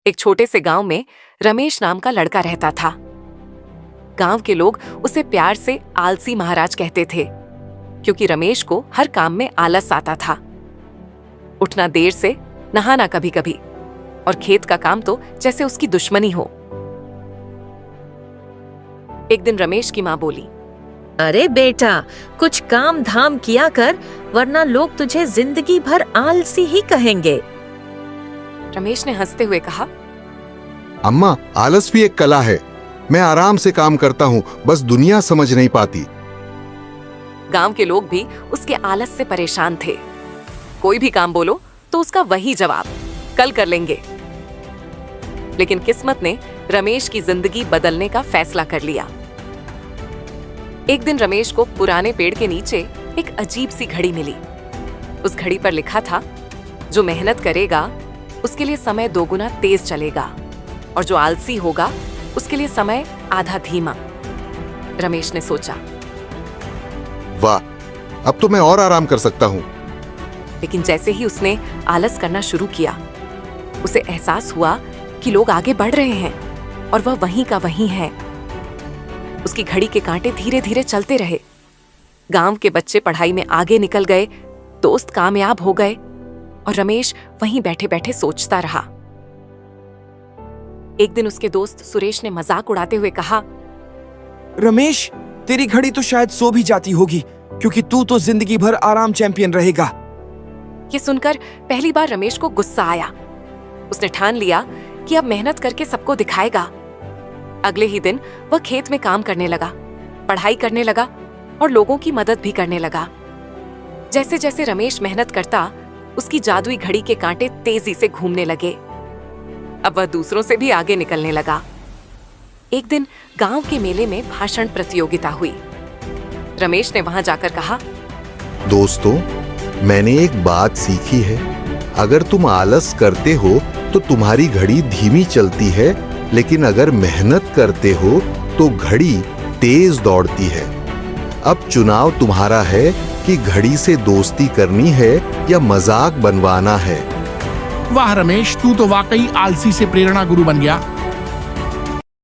एक छोटे से गांव में रमेश नाम का लड़का रहता था। गांव के लोग उसे प्यार से आलसी महाराज कहते थे, क्योंकि रमेश को हर काम में आलस आता था। उठना देर से, नहाना कभी कभी, और खेत का काम तो जैसे उसकी दुश्मनी हो। एक दिन रमेश की माँ बोली, अरे बेटा, कुछ काम धाम किया कर, वरना लोग तुझे जिंदगी भर आलसी ही कहेंगे। रमेश ने हंसते हुए कहा, अम्मा, आलस भी एक कला है। मैं आराम से काम करता हूँ, बस दुनिया समझ नहीं पाती। गांव के लोग भी उसके आलस से परेशान थे। कोई भी काम बोलो तो उसका वही जवाब, कल कर लेंगे। लेकिन किस्मत ने रमेश की जिंदगी बदलने का फैसला कर लिया। एक दिन रमेश को पुराने पेड़ के नीचे एक अजीब सी घड़ी मिली। उस घड़ी पर लिखा था, जो मेहनत करेगा उसके लिए समय 2 गुना तेज चलेगा, और जो आलसी होगा उसके लिए समय आधा धीमा। रमेश ने सोचा, वाह, अब तो मैं और आराम कर सकता हूँ। लेकिन जैसे ही उसने आलस करना शुरू किया, उसे एहसास हुआ कि लोग आगे बढ़ रहे हैं और वह वहीं का वहीं है। उसकी घड़ी के कांटे धीरे धीरे चलते रहे। गांव के बच्चे पढ़ाई में आगे निकल गए, दोस्त कामयाब हो गए, और रमेश वहीं बैठे बैठे सोचता रहा। एक दिन उसके दोस्त सुरेश ने मजाक उड़ाते हुए कहा, रमेश, तेरी घड़ी तो शायद सो भी जाती होगी, क्योंकि तू तो जिंदगी भर आराम चैंपियन रहेगा। ये सुनकर पहली बार रमेश को गुस्सा आया। उसने ठान लिया कि अब मेहनत करके सबको दिखाएगा। अगले ही दिन वह खेत में काम करने लगा, पढ़ाई करने लगा और लोगों की मदद भी करने लगा। जैसे जैसे रमेश मेहनत करता, उसकी जादुई घड़ी के कांटे तेजी से घूमने लगे। अब वह दूसरों से भी आगे निकलने लगा। एक दिन गांव के मेले में भाषण प्रतियोगिता हुई। रमेश ने वहां जाकर कहा, दोस्तों, मैंने एक बात सीखी है। अगर तुम आलस करते हो तो तुम्हारी घड़ी धीमी चलती है, लेकिन अगर मेहनत करते हो तो घड़ी तेज दौड़ती है। अब चुनाव तुम्हारा है कि घड़ी से दोस्ती करनी है या मजाक बनवाना है। वाह रमेश, तू तो वाकई आलसी से प्रेरणा गुरु बन गया।